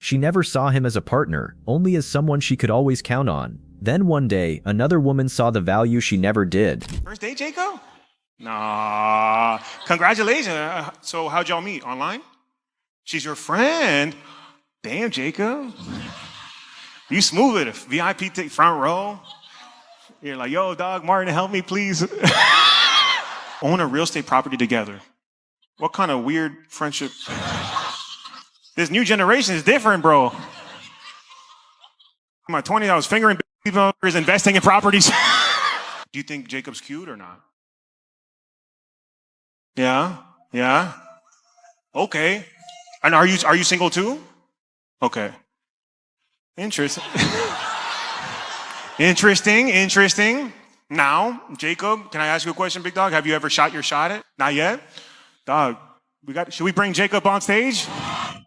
She never saw him as a partner, only as someone she could always count on. Then one day, another woman saw the value she never did. First date, Jacob? Nah. Congratulations. So how'd y'all meet? Online? She's your friend? Damn, Jacob. You smooth with it. VIP front row. You're like, yo, dog, Martin, help me, please. Own a real estate property together. What kind of weird friendship? This new generation is different, bro. In my 20s, I was fingering owners, investing in properties. Do you think Jacob's cute or not? Yeah? Yeah? Okay. And are you single too? Okay. Interesting. Interesting. Now, Jacob, can I ask you a question, big dog? Have you ever shot your shot at? Not yet? Dog, should we bring Jacob on stage?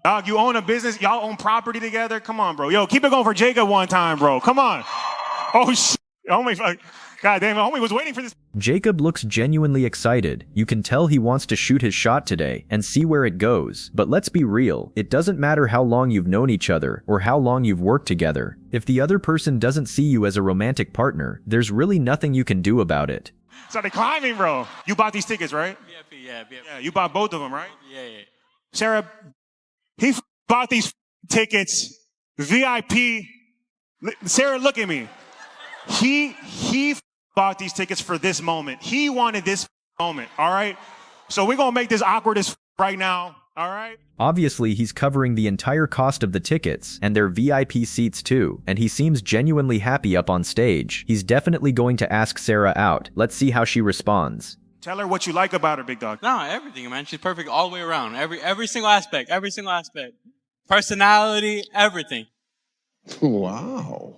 Dog, you own a business, y'all own property together? Come on, bro. Yo, keep it going for Jacob one time, bro. Come on. Oh, shit. Homie, God damn, homie was waiting for this. Jacob looks genuinely excited. You can tell he wants to shoot his shot today and see where it goes. But let's be real, it doesn't matter how long you've known each other or how long you've worked together. If the other person doesn't see you as a romantic partner, there's really nothing you can do about it. Started climbing, bro. You bought these tickets, right? Yeah. Yeah, you bought both of them, right? Yeah. Sarah, he bought these tickets, VIP. Sarah, look at me. He bought these tickets for this moment. He wanted this moment, all right? So we're going to make this awkward as right now, all right? Obviously, he's covering the entire cost of the tickets and their VIP seats too, and he seems genuinely happy up on stage. He's definitely going to ask Sarah out. Let's see how she responds. Tell her what you like about her, big dog. No, everything, man. She's perfect all the way around. Every single aspect. Personality, everything. Wow.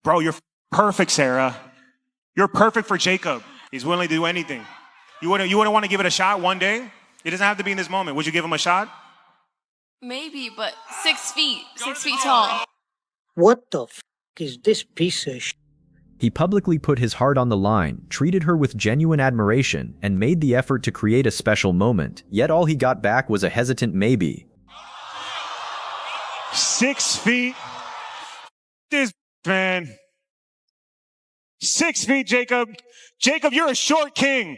Bro, you're perfect, Sarah. You're perfect for Jacob. He's willing to do anything. You wouldn't want to give it a shot one day? It doesn't have to be in this moment. Would you give him a shot? Maybe, but 6 feet. 6 feet tall. What the f*** is this piece of shit? He publicly put his heart on the line, treated her with genuine admiration, and made the effort to create a special moment. Yet all he got back was a hesitant maybe. 6 feet. This man. 6 feet, Jacob. Jacob, you're a short king.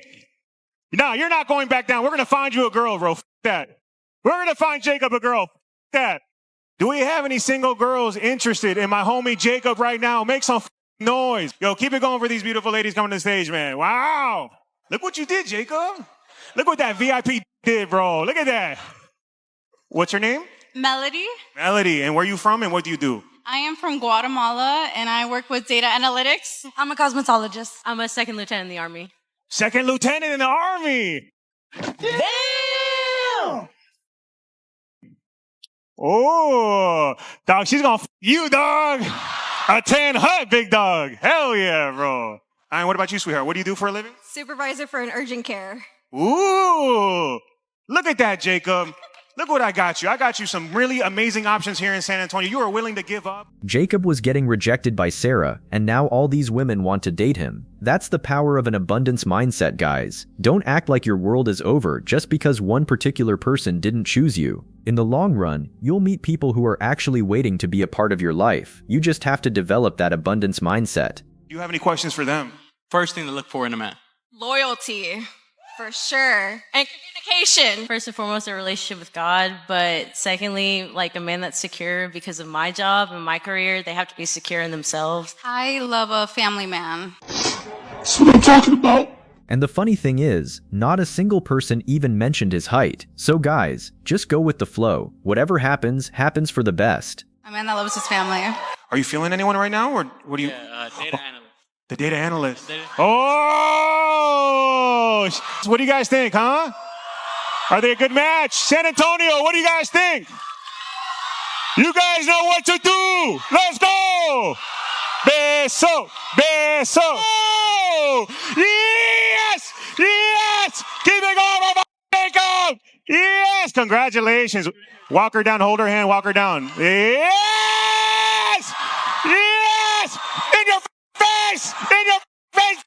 No, you're not going back down. We're going to find you a girl, bro. F that. We're going to find Jacob a girl. F that. Do we have any single girls interested in my homie Jacob right now? Make some noise. Yo, keep it going for these beautiful ladies coming to the stage, man. Wow. Look what you did, Jacob. Look what that VIP did, bro. Look at that. What's your name? Melody. Melody. And where you from and what do you do? I am from Guatemala, and I work with data analytics. I'm a cosmetologist. I'm a second lieutenant in the Army. Second lieutenant in the Army. Damn! Oh, dog, she's gonna you, dog. A tan hut, big dog. Hell yeah, bro. And what about you, sweetheart? What do you do for a living? Supervisor for an urgent care. Ooh, look at that, Jacob. Look what I got you. I got you some really amazing options here in San Antonio. You are willing to give up? Jacob was getting rejected by Sarah, and now all these women want to date him. That's the power of an abundance mindset, guys. Don't act like your world is over just because one particular person didn't choose you. In the long run, you'll meet people who are actually waiting to be a part of your life. You just have to develop that abundance mindset. Do you have any questions for them? First thing to look for in a man. Loyalty, for sure. And communication. First and foremost, a relationship with God. But secondly, like a man that's secure because of my job and my career. They have to be secure in themselves. I love a family man. That's what I'm talking about. And the funny thing is, not a single person even mentioned his height. So guys, just go with the flow. Whatever happens, happens for the best. A man that loves his family. Are you feeling anyone right now, or what do you? Yeah, data analyst. The data analyst. Oh, what do you guys think, huh? Are they a good match? San Antonio, what do you guys think? You guys know what to do. Let's go. Beso, beso. Oh, yes, yes. Keep it going, Jacob. Yes, congratulations. Walk her down, hold her hand, walk her down. Yes, yes. In your face, in your face,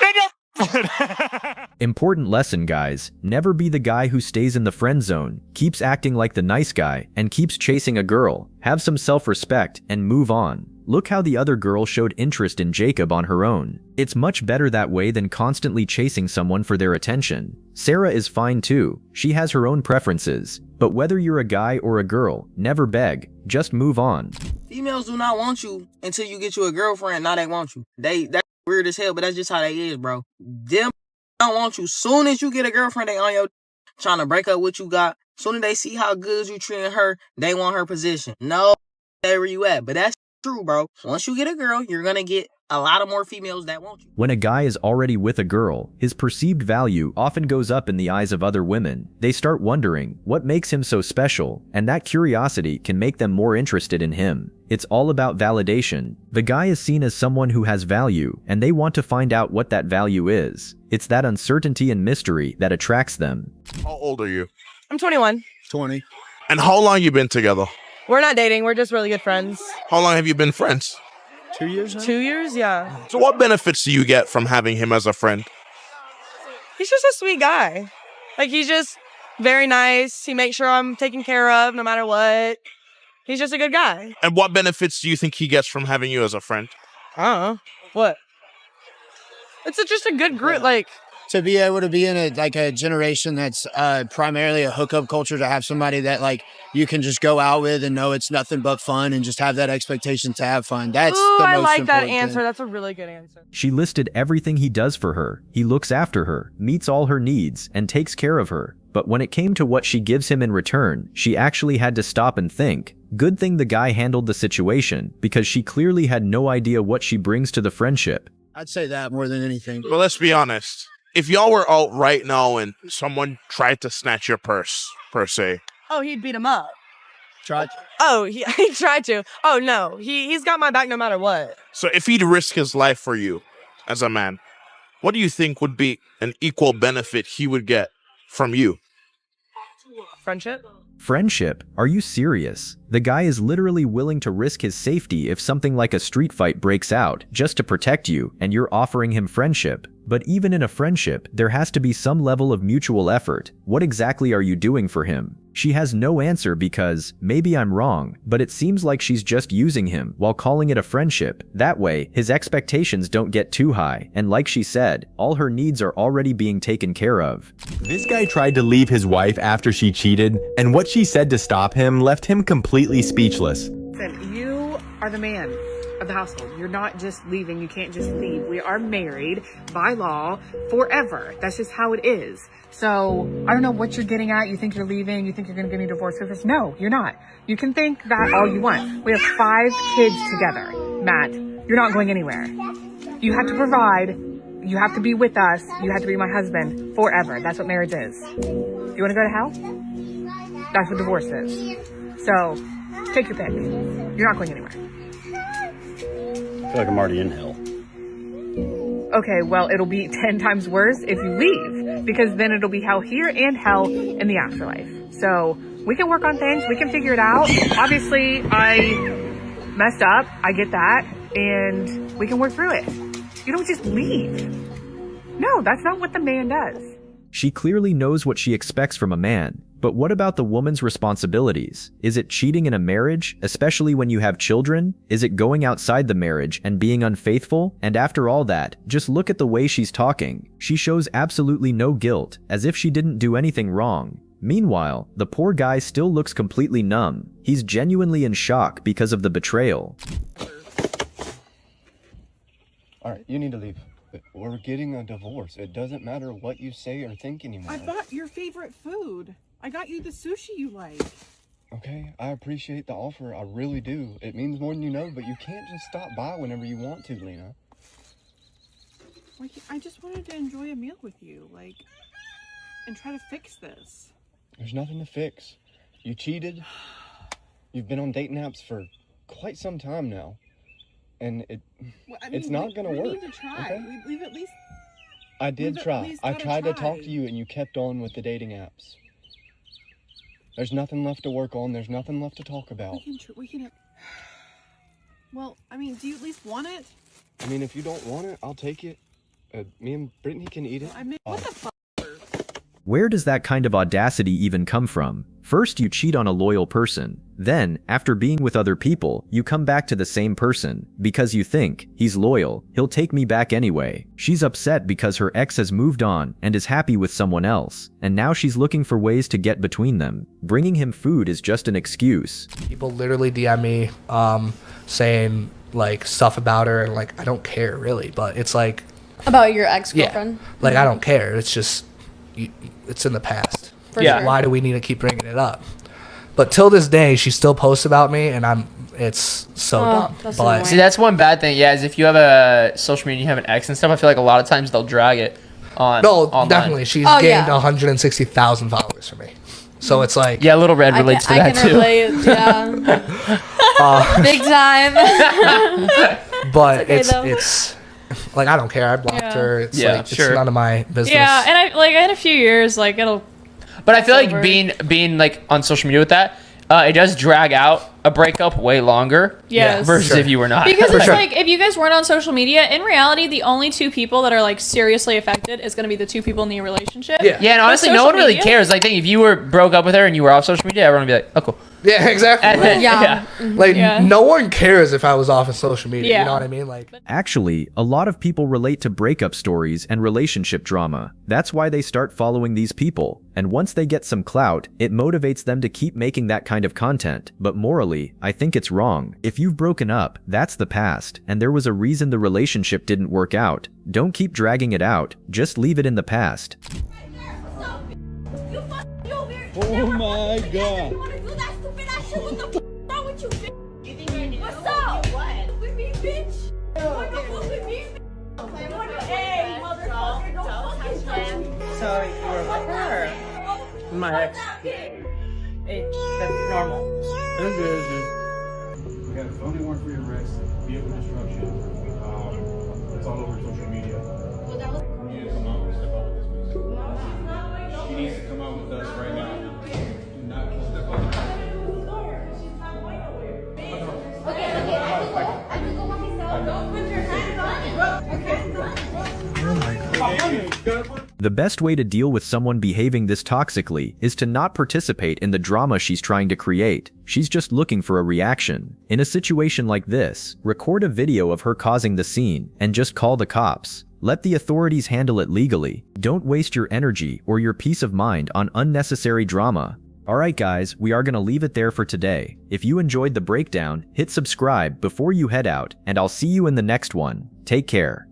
in your Important lesson, guys. Never be the guy who stays in the friend zone, keeps acting like the nice guy, and keeps chasing a girl. Have some self-respect and move on. Look how the other girl showed interest in Jacob on her own. It's much better that way than constantly chasing someone for their attention. Sarah is fine too. She has her own preferences. But whether you're a guy or a girl, never beg. Just move on. Females do not want you until you get you a girlfriend. Now they want you. That's weird as hell, but that's just how they is, bro. Them don't want you. Soon as you get a girlfriend, they on your trying to break up what you got. Soon as they see how good you treating her, they want her position. No, where you at? But that's true, bro. Once you get a girl, you're gonna get a lot of more females that want you. When a guy is already with a girl, his perceived value often goes up in the eyes of other women. They start wondering what makes him so special, and that curiosity can make them more interested in him. It's all about validation. The guy is seen as someone who has value, and they want to find out what that value is. It's that uncertainty and mystery that attracts them. How old are you? I'm 21. 20. And how long you been together? We're not dating. We're just really good friends. How long have you been friends? 2 years now? 2 years, yeah. So what benefits do you get from having him as a friend? He's just a sweet guy. Like, he's just very nice. He makes sure I'm taken care of no matter what. He's just a good guy. And what benefits do you think he gets from having you as a friend? I don't know. What? It's just a good group, like... To be able to be in a generation that's primarily a hookup culture, to have somebody that like you can just go out with and know it's nothing but fun and just have that expectation to have fun. That's the most I like that important answer. thing. That's a really good answer. She listed everything he does for her. He looks after her, meets all her needs, and takes care of her. But when it came to what she gives him in return, she actually had to stop and think. Good thing the guy handled the situation, because she clearly had no idea what she brings to the friendship. I'd say that more than anything. Well, let's be honest. If y'all were out right now and someone tried to snatch your purse, per se. Oh, he'd beat him up. Tried. Oh, he tried to. Oh, no. He's got my back no matter what. So if he'd risk his life for you as a man, what do you think would be an equal benefit he would get from you? Friendship? Friendship? Are you serious? The guy is literally willing to risk his safety if something like a street fight breaks out just to protect you, and you're offering him friendship. But even in a friendship, there has to be some level of mutual effort. What exactly are you doing for him? She has no answer because, maybe I'm wrong, but it seems like she's just using him while calling it a friendship. That way, his expectations don't get too high, and like she said, all her needs are already being taken care of. This guy tried to leave his wife after she cheated, and what she said to stop him left him completely speechless. Listen, you are the man of the household. You're not just leaving. You can't just leave. We are married by law forever. That's just how it is. So I don't know what you're getting at. You think you're leaving. You think you're going to get me divorced with us. No, you're not. You can think that all you want. We have 5 kids together. Matt, you're not going anywhere. You have to provide. You have to be with us. You have to be my husband forever. That's what marriage is. You want to go to hell? That's what divorce is. So take your pick. You're not going anywhere. I feel like I'm already in hell. Okay, well, it'll be 10 times worse if you leave, because then it'll be hell here and hell in the afterlife. So we can work on things. We can figure it out. Obviously, I messed up. I get that. And we can work through it. You don't just leave. No, that's not what the man does. She clearly knows what she expects from a man. But what about the woman's responsibilities? Is it cheating in a marriage, especially when you have children? Is it going outside the marriage and being unfaithful? And after all that, just look at the way she's talking. She shows absolutely no guilt, as if she didn't do anything wrong. Meanwhile, the poor guy still looks completely numb. He's genuinely in shock because of the betrayal. All right, you need to leave. We're getting a divorce. It doesn't matter what you say or think anymore. I bought your favorite food. I got you the sushi you like. Okay, I appreciate the offer. I really do. It means more than you know, but you can't just stop by whenever you want to, Lena. Like, I just wanted to enjoy a meal with you, and try to fix this. There's nothing to fix. You cheated. You've been on dating apps for quite some time now. And it's not going to work. We need to try. Okay? We've at least... I did try. I tried to talk try. to you and you kept on with the dating apps. There's nothing left to work on. There's nothing left to talk about. We can... Well, I mean, do you at least want it? I mean, if you don't want it, I'll take it. Me and Brittany can eat it. I mean, what the fuck? Where does that kind of audacity even come from? First, you cheat on a loyal person. Then, after being with other people, you come back to the same person because you think, he's loyal, he'll take me back anyway. She's upset because her ex has moved on and is happy with someone else, and now she's looking for ways to get between them. Bringing him food is just an excuse. People literally DM me saying like stuff about her, and like I don't care really, but it's like About your ex-girlfriend? Yeah, like I don't care. It's just it's in the past. For sure. Why do we need to keep bringing it up? But till this day, she still posts about me, and it's so dumb. But see, that's one bad thing. Yeah, is if you have a social media, you have an ex and stuff. I feel like a lot of times they'll drag it on. no, online. definitely, she's gained 160,000 followers for me. So it's like Little Red relates to that too. Relate, yeah. Big time. But It's okay, it's like I don't care. I blocked her. It's like it's none of my business. Yeah, and I had a few years like it'll. But I feel like being like on social media with that, it does drag out a breakup way longer. Yes. Versus if you were not. Because it's like if you guys weren't on social media, in reality, the only two people that are like seriously affected is going to be the two people in the relationship. Yeah, and honestly, no one really cares. Like, if you were broke up with her and you were off social media, everyone would be like, "Oh, cool." Yeah, exactly. Like no one cares if I was off of social media. Yeah. You know what I mean? Like Actually, a lot of people relate to breakup stories and relationship drama. That's why they start following these people. And once they get some clout, it motivates them to keep making that kind of content. But morally, I think it's wrong. If you've broken up, that's the past, and there was a reason the relationship didn't work out. Don't keep dragging it out. Just leave it in the past. Oh my god. What's up? What? With me, bitch? What the fuck with me? Hey, motherfucker, don't fucking touch me. Sorry, you're with her. My ex. That's normal. We got a phony warrant for your arrest, vehicle destruction. It's all over social media. You need to come out and step out with this person. She needs to come out with us right now. Do not step out. The best way to deal with someone behaving this toxically is to not participate in the drama she's trying to create. She's just looking for a reaction. In a situation like this, record a video of her causing the scene and just call the cops. Let the authorities handle it legally. Don't waste your energy or your peace of mind on unnecessary drama. Alright guys, we are gonna leave it there for today. If you enjoyed the breakdown, hit subscribe before you head out, and I'll see you in the next one. Take care.